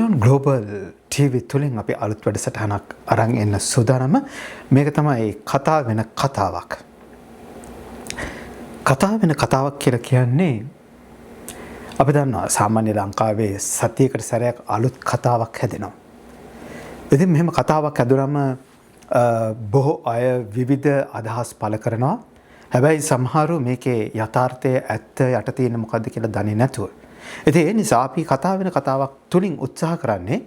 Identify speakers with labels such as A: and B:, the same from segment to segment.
A: Ceylon Global TV තුලින් අපි අලුත් වැඩසටහනක් අරන් එන්න සූදානම. මේක තමයි කතා වෙන කතාවක්. කතා වෙන කතාවක් කියලා කියන්නේ අපි දන්නවා සාමාන්‍ය ලංකාවේ සතියකට සැරයක් අලුත් කතාවක් හැදෙනවා. ඉතින් මෙහෙම කතාවක් හැදුනම බොහෝ අය විවිධ අදහස් පළ කරනවා. හැබැයි සමහරු මේකේ යථාර්ථය ඇත්ත යට තියෙන මොකද්ද කියලා දන්නේ නැතුව. ඉතින් ඒ නිසා අපි කතා වෙන කතාවක් තුලින් උත්සාහ කරන්නේ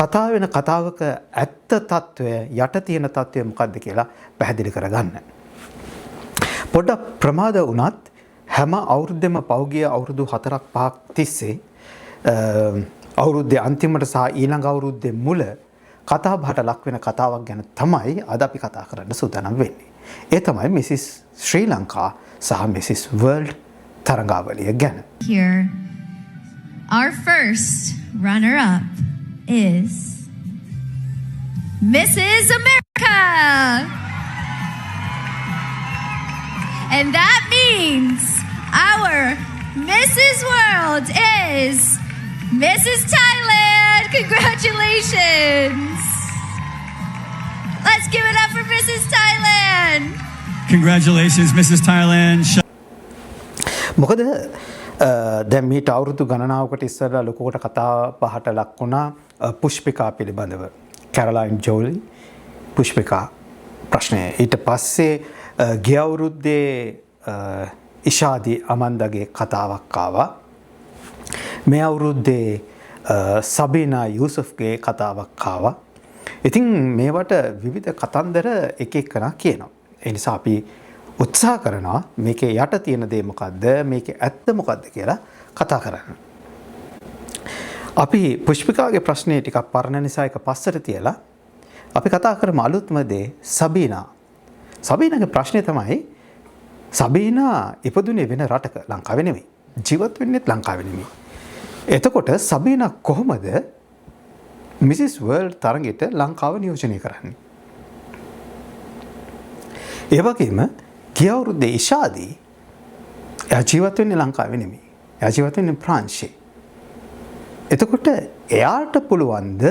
A: කතා වෙන කතාවක ඇත්ත తত্ত্বය යට තියෙන తত্ত্বය මොකද්ද කියලා පැහැදිලි කරගන්න. පොඩ්ඩක් ප්‍රමාද වුණත් හැම අවුරුද්දෙම පෞගිය අවුරුදු 4-5ක් තිස්සේ අවුරුද්දේ අන්තිමට සහ ඊළඟ අවුරුද්දේ මුල කතා බහට ලක් වෙන කතාවක් ගැන තමයි අද අපි කතා කරන්න සූදානම් වෙන්නේ. ඒ තමයි මිසිස් ශ්‍රී ලංකා සහ මිසිස් වර්ල්ඩ් තරඟාවලිය ගැන.
B: Here, our first runner-up is Mrs. America. And that means our Mrs. World is Mrs. Thailand. Congratulations. Let's give it up for Mrs. Thailand.
C: Congratulations, Mrs. Thailand.
A: මොකද දැන් මීට අවුරුදු ගණනාවකට ඉස්සරලා ලොකුවට කතා පහට ලක් වුණා පුෂ්පිකා පිළිබඳව. කැරොලයින් ජෝලි පුෂ්පිකා ප්‍රශ්නය. ඊට පස්සේ ගිය අවුරුද්දේ ඉෂාදි අමන්දගේ කතාවක් ආවා. මේ අවුරුද්දේ සබීනා යූසුෆ්ගේ කතාවක් ආවා. ඉතින් මේවට විවිධ කතන්දර එක එකනා කියනවා. ඒ නිසා අපි උත්සාහ කරනවා මේකේ යට තියෙන දේ මොකද්ද මේකේ ඇත්ත මොකද්ද කියලා කතා කරන්න. අපි පුෂ්පිකාගේ ප්‍රශ්නේ ටිකක් පරණ නිසා එක පස්සට තියලා අපි කතා කරමු අලුත්ම දේ සබීනා. සබීනාගේ ප්‍රශ්නේ තමයි සබීනා ඉපදුනේ වෙන රටක ලංකාවේ නෙමෙයි. ජීවත් වෙන්නේත් ලංකාවේ නෙමෙයි. එතකොට සබීනා කොහොමද මිසිස් වර්ල්ඩ් තරඟෙට ලංකාව නියෝජනය කරන්නේ? ඒ වගේම ගිය අවුරුද්දේ ඉෂාදී එයා ජීවත් වෙන්නේ ලංකාවේ නෙමෙයි. එයා ජීවත් වෙන්නේ ප්‍රංශේ. එතකොට එයාට පුළුවන්ද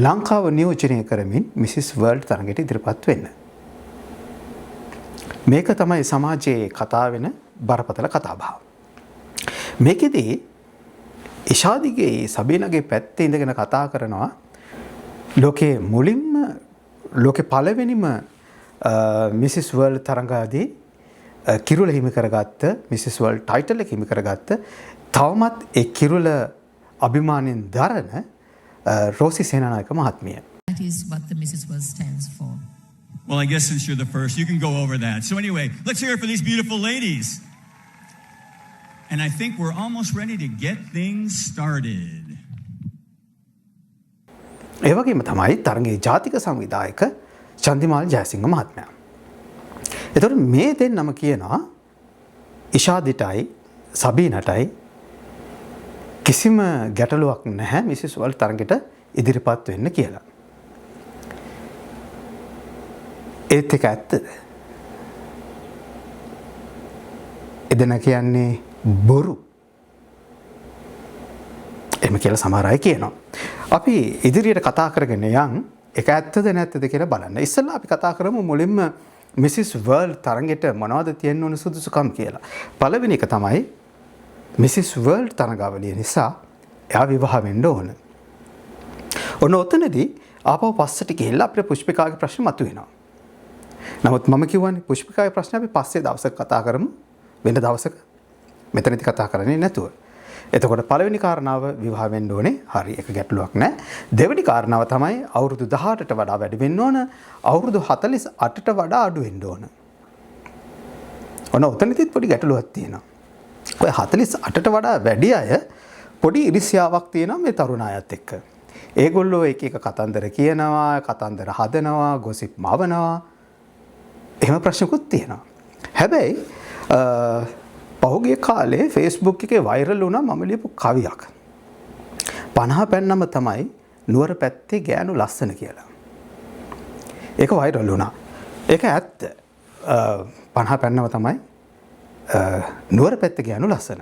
A: ලංකාව නියෝජනය කරමින් මිසිස් වර්ල්ඩ් තරඟයට ඉදිරිපත් වෙන්න? මේක තමයි සමාජයේ කතා වෙන බරපතල කතාබහ. මේකෙදී ඉෂාදිගේ සබීනාගේ පැත්තේ ඉඳගෙන කතා කරනවා ලෝකේ මුලින්ම ලෝකේ පළවෙනිම මිසිස් වර්ල්ඩ් තරඟාදී කිරුල හිමි කරගත්ත මිසිස් වර්ල්ඩ් ටයිටල් එක හිමි කරගත්ත තවමත් ඒ කිරුල අභිමාණයෙන් දරන රෝසි සේනානායක මහත්මිය.
B: That is what the Mrs. World stands for.
C: Well, I guess since you're the first, you can go over that. So anyway, let's hear it for these beautiful ladies. And I think we're almost ready to get things started.
A: ඒ වගේම තමයි තරඟයේ ජාතික සංවිධායක චන්දිමාල් ජයසිංහ මහත්මයා. එතකොට මේ දෙන්නම කියනවා ඉෂාදිටයි සබීනටයි කිසිම ගැටලුවක් නැහැ මිසිස් වර්ල්ඩ් තරඟෙට ඉදිරිපත් වෙන්න කියලා. ඒත් එක ඇත්තද? එදෙන කියන්නේ බොරු. එහෙම කියලා සමහර අය කියනවා. අපි ඉදිරියට කතා කරගෙන යන් ඒක ඇත්තද නැත්තද කියලා බලන්න. ඉස්සෙල්ලා අපි කතා කරමු මුලින්ම මිසිස් වර්ල්ඩ් තරඟෙට මොනවද තියෙන්න ඕන සුදුසුකම් කියලා. පළවෙනි එක තමයි මිසිස් වර්ල්ඩ් තරඟාවලිය නිසා එයා විවාහ වෙන්න ඕන. ඔන්න ඔතනදී ආපහු පස්සට ගිහිල්ලා අපේ පුෂ්පිකාගේ ප්‍රශ්න මතුවෙනවා. නමුත් මම කියවනේ පුෂ්පිකාගේ ප්‍රශ්න අපි පස්සේ දවසක කතා කරමු. වෙන දවසක මෙතනදී කතා කරන්නේ නැතුව. එතකොට පළවෙනි කාරණාව විවාහ වෙන්න ඕනේ. හරි ඒක ගැටලුවක් නැහැ. දෙවෙනි කාරණාව තමයි අවුරුදු 18ට වඩා වැඩි වෙන්න ඕන. අවුරුදු 48ට වඩා අඩු වෙන්න ඕන. ඔන්න ඔතනදිත් පොඩි ගැටලුවක් තියෙනවා. ඔය 48ට වඩා වැඩි අය පොඩි ඉරිසියාවක් තියෙනවා මේ තරුණ අයත් එක්ක. ඒගොල්ලෝ එක එක කතන්දර කියනවා, කතන්දර හදනවා, ගොසිප් මවනවා. එහෙම ප්‍රශ්නකුත් තියෙනවා. හැබැයි පහුගිය කාලේ Facebook එකේ වෛරල් වුණා මම ලියපු කවියක්. 50 පැන්නම තමයි නුවර පැත්තේ ගෑනු ලස්සන කියලා. ඒක වෛරල් වුණා. ඒක ඇත්ත. 50 පැන්නම තමයි නුවර පැත්තේ ගෑනු ලස්සන.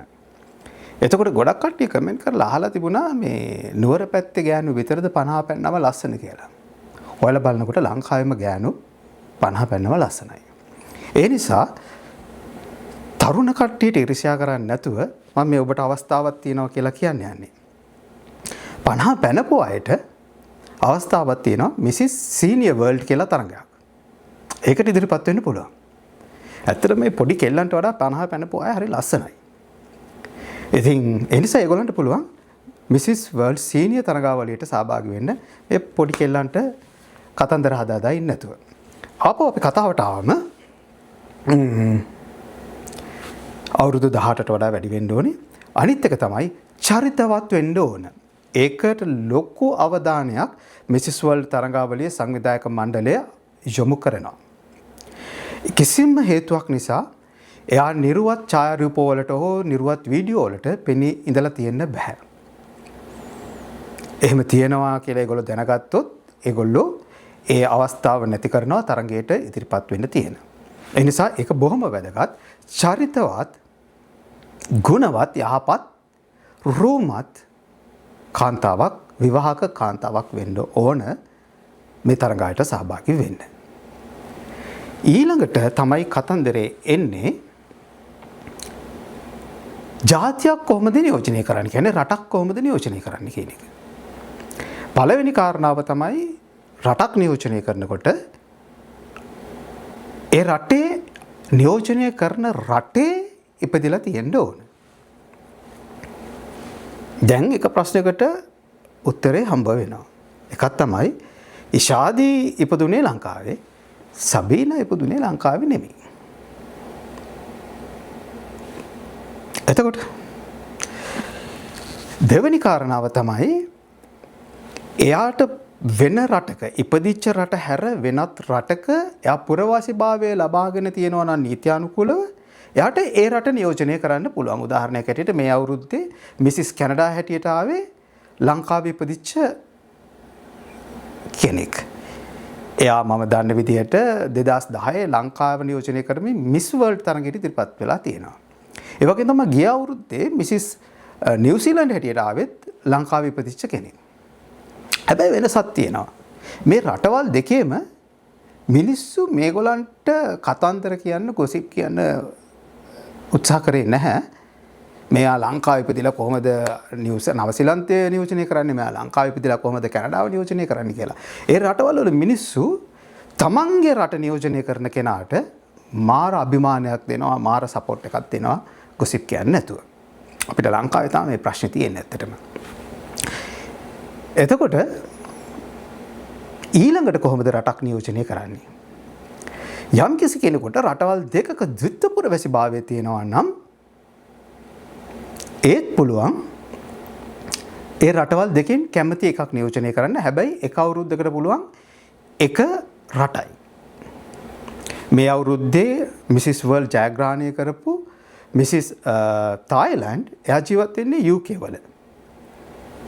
A: එතකොට ගොඩක් කට්ටිය කමෙන්ට් කරලා අහලා තිබුණා මේ නුවර පැත්තේ ගෑනු විතරද 50 පැන්නම ලස්සන කියලා. ඔයාලා බලනකොට ලංකාවේම ගෑනු 50 පැන්නම ලස්සනයි. ඒ නිසා තරුණ කට්ටියට ඉරිසියා කරන්නේ නැතුව මම මේ ඔබට අවස්ථාවක් තියෙනවා කියලා කියන්න යන්නේ. 50 පැනපු අයට අවස්ථාවක් තියෙනවා මිසිස් සීනියර් වර්ල්ඩ් කියලා තරඟයක්. ඒකට ඉදිරිපත් වෙන්න පුළුවන්. ඇත්තට මේ පොඩි කෙල්ලන්ට වඩා 50 පැනපු අය හරි ලස්සනයි. ඉතින් ඒ නිසා ඒගොල්ලන්ට පුළුවන් මිසිස් වර්ල්ඩ් සීනියර් තරඟාවලියට සහභාගී වෙන්න මේ පොඩි කෙල්ලන්ට කතන්දර හදාදා ඉන්න නැතුව. ආපහු අපි කතාවට ආවම අවුරුදු 18ට වඩා වැඩි වෙන්න ඕනේ. අනිත් එක තමයි චරිතවත් වෙන්න ඕන. ඒකට ලොකු අවධානයක් මිසිස් වර්ල්ඩ් තරඟාවලියේ සංවිධායක මණ්ඩලය යොමු කරනවා. කිසිම හේතුවක් නිසා එයා නිර්වත් ඡායාරූපවලට හෝ නිර්වත් වීඩියෝ වලට පෙනී ඉඳලා තියෙන්න බෑ. එහෙම තියෙනවා කියලා ඒගොල්ලෝ දැනගත්තොත් ඒගොල්ලෝ ඒ අවස්ථාව නැති කරනවා තරඟයට ඉදිරිපත් වෙන්න තියෙන. ඒ නිසා ඒක බොහොම වැදගත්. චරිතවත්, ගුණවත්, යහපත්, රූමත් කාන්තාවක්, විවාහක කාන්තාවක් වෙන්න ඕන මේ තරඟයට සහභාගී වෙන්න. ඊළඟට තමයි කතන්දරේ එන්නේ ජාතියක් කොහොමද නියෝජනය කරන්නේ, කියන්නේ රටක් කොහොමද නියෝජනය කරන්නේ කියන එක. පළවෙනි කාරණාව තමයි රටක් නියෝජනය කරනකොට ඒ රටේ නියෝජනය කරන රටේ ඉපදිලා තියෙන්න ඕන. දැන් එක ප්‍රශ්නයකට උත්තරේ හම්බ වෙනවා. එකක් තමයි ඉෂාදී ඉපදුනේ ලංකාවේ, සබීනා ඉපදුනේ ලංකාවේ නෙමෙයි. එතකොට දෙවෙනි කාරණාව තමයි එයාට වෙන රටක ඉපදිච්ච රට හැර වෙනත් රටක එයා පුරවාසීභාවය ලබාගෙන තියෙනවා නම් නීත්‍යානුකූලව එයාට ඒ රට නියෝජනය කරන්න පුළුවන්. උදාහරණයක් ඇටියට මේ අවුරුද්දේ මිසිස් කැනඩා හැටියට ආවේ ලංකාවේ ඉපදිච්ච කෙනෙක්. එයා මම දන්න විදිහට 2010 ලංකාව නියෝජනය කරමින් මිස් වර්ල්ඩ් තරඟයට ඉදිරිපත් වෙලා තියෙනවා. ඒ වගේම තමයි ගිය අවුරුද්දේ මිසිස් නිව්සීලන්ත හැටියට ආවෙත් ලංකාවේ ඉපදිච්ච කෙනෙක්. හැබැයි වෙනසක් තියෙනවා. මේ රටවල් දෙකේම මිනිස්සු මේගොල්ලන්ට කතන්දර කියන්න, ගොසිප් කියන්න උත්සාහ කරේ නැහැ. මෙයා ලංකාවේ ඉපදිලා කොහොමද නවසීලන්තය නියෝජනය කරන්නේ, මෙයා ලංකාවේ ඉපදිලා කොහොමද කැනඩාව නියෝජනය කරන්නේ කියලා. ඒ රටවල් වල මිනිස්සු තමන්ගේ රට නියෝජනය කරන කෙනාට මාර අභිමානයක් දෙනවා, මාර සපෝට් එකක් දෙනවා ගොසිප් කියන්නේ නැතුව. අපිට ලංකාවේ තමයි මේ ප්‍රශ්නේ තියෙන්නේ ඇත්තටම. එතකොට ඊළඟට කොහොමද රටක් නියෝජනය කරන්නේ? යම් කිසි කෙනෙකුට රටවල් දෙකක ද්විත්ව වැසිභාවය තියෙනවා නම් ඒත් පුළුවන් ඒ රටවල් දෙකෙන් කැමති එකක් නියෝජනය කරන්න. හැබැයි එක අවුරුද්දකට පුළුවන් එක රටයි. මේ අවුරුද්දේ මිසිස් වර්ල්ඩ් ජයග්‍රහණය කරපු මිසිස් තායිලන්ඩ් එයා ජීවත් වෙන්නේ UK වල.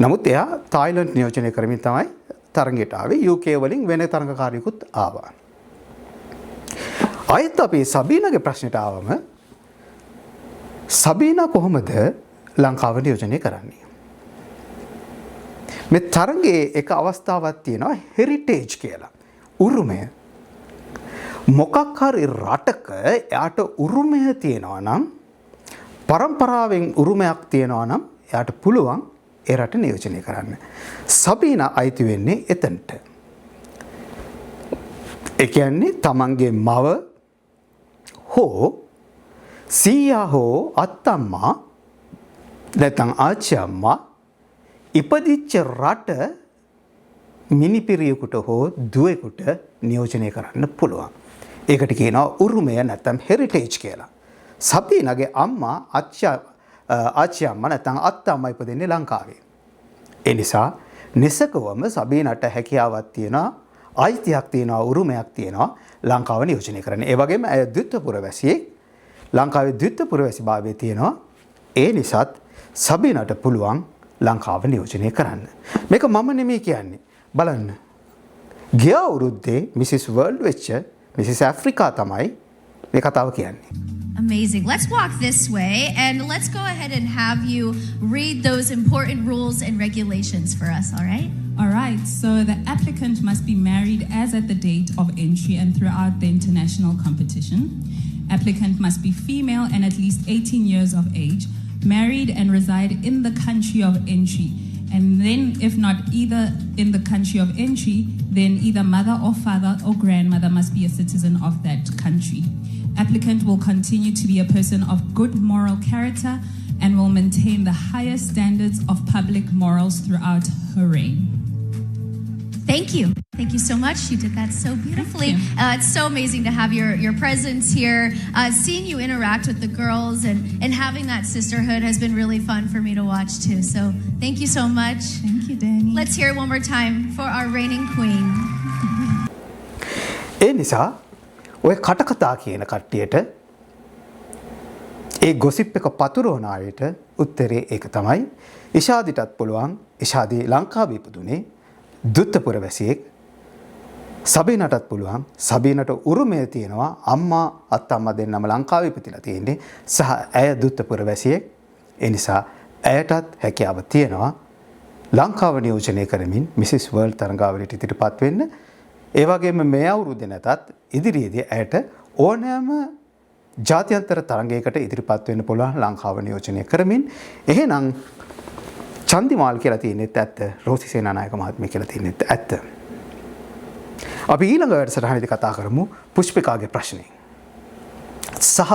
A: නමුත් එයා තායිලන්ඩ් නියෝජනය කරමින් තමයි තරඟයට ආවේ. UK වලින් වෙන තරඟකාරියෙකුත් ආවා. ආයෙත් අපි සබීනාගේ ප්‍රශ්නට ආවම සබීනා කොහොමද ලංකාව නියෝජනය කරන්නේ? මේ තරඟයේ එක අවස්ථාවක් තියෙනවා හෙරිටේජ් කියලා. උරුමය. මොකක් හරි රටක එයාට උරුමය තියෙනවා නම්, පරම්පරාවෙන් උරුමයක් තියෙනවා නම් එයාට පුළුවන් ඒ රට නියෝජනය කරන්න. සබීනා අයිති වෙන්නේ එතනට. ඒ කියන්නේ තමන්ගේ මව හෝ සීයා හෝ අත්තම්මා නැත්නම් ආච්චි අම්මා ඉපදිච්ච රට මිනිපිරියෙකුට හෝ දුවෙකුට නියෝජනය කරන්න පුළුවන්. ඒකට කියනවා උරුමය නැත්නම් හෙරිටේජ් කියලා. සබීනාගේ අම්මා ආච්චි අම්මා නැත්නම් අත්තම්මා ඉපදෙන්නේ ලංකාවේ. ඒ නිසා නිසකවම සබීනාට හැකියාවක් තියෙනවා, අයිතියක් තියෙනවා, උරුමයක් තියෙනවා ලංකාව නියෝජනය කරන්න. ඒ වගේම ඇය ද්විත්ව පුරවැසියෙක්. ලංකාවේ ද්විත්ව පුරවැසිභාවය තියෙනවා. ඒ නිසාත් සබීනාට පුළුවන් ලංකාව නියෝජනය කරන්න. මේක මම නෙමෙයි කියන්නේ. බලන්න. ගිය අවුරුද්දේ මිසිස් වර්ල්ඩ් වෙච්ච මිසිස් ඇෆ්‍රිකා තමයි මේ කතාව කියන්නේ.
B: Amazing. Let's walk this way and let's go ahead and have you read those important rules and regulations for us, all right?
D: All right, so the applicant must be married as at the date of entry and throughout the international competition. Applicant must be female and at least 18 years of age, married and reside in the country of entry. And then, if not either in the country of entry, then either mother or father or grandmother must be a citizen of that country. Applicant will continue to be a person of good moral character and will maintain the highest standards of public morals throughout her reign.
B: Thank you. Thank you so much. You did that so beautifully. It's so amazing to have your presence here. Seeing you interact with the girls and having that sisterhood has been really fun for me to watch too. So thank you so much.
D: Thank you, Danny.
B: Let's hear it one more time for our reigning queen.
A: ඒ නිසා ඔය කටකතා කියන කට්ටියට ඒ gossip එක පතුරවන අයට උත්තරේ ඒක තමයි. ඉෂාදිටත් පුළුවන්. ඉෂාදි ලංකාවේ ඉපදුනේ. දුත්තපුර වැසියෙක්. සබීනටත් පුළුවන්. සබීනට උරුමය තියෙනවා. අම්මා අත්තම්මා දෙන්නම ලංකාවේ ඉපදිලා තියෙන්නේ. සහ ඇය දුත්තපුර වැසියෙක්. ඒ නිසා ඇයටත් හැකියාව තියෙනවා. ලංකාව නියෝජනය කරමින් මිසිස් වර්ල්ඩ් තරඟාවලියට ඉදිරිපත් වෙන්න. ඒ වගේම මේ අවුරුද්දේ නැතත් ඉදිරියේදී ඇයට ඕනෑම ජාත්‍යන්තර තරඟයකට ඉදිරිපත් වෙන්න පුළුවන් ලංකාව නියෝජනය කරමින්. එහෙනම් චන්දිමාල් කියලා තියෙනෙත් ඇත්ත. රෝසි සේනානායක මහත්මිය කියලා තියෙනෙත් ඇත්ත. අපි ඊළඟ වැඩසටහනේදී කතා කරමු පුෂ්පිකාගේ ප්‍රශ්නේ. සහ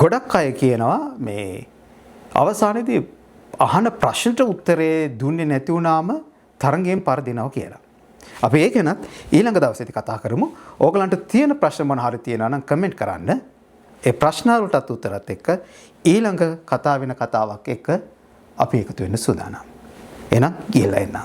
A: ගොඩක් අය කියනවා මේ අවසානයේදී අහන ප්‍රශ්නට උත්තරේ දුන්නේ නැති වුණාම තරඟයෙන් පරදිනවා කියලා. අපි ඒක නත් ඊළඟ දවසේදී කතා කරමු. ඕගලන්ට තියෙන ප්‍රශ්න මොන හරි තියෙනවා නම් කමෙන්ට් කරන්න. ඒ ප්‍රශ්න වලටත් උත්තරත් එක්ක ඊළඟ කතා වෙන කතාවක් එක්ක අපි එකතු වෙන්න සූදානම්. එහෙනම් ගිහලා එන්න.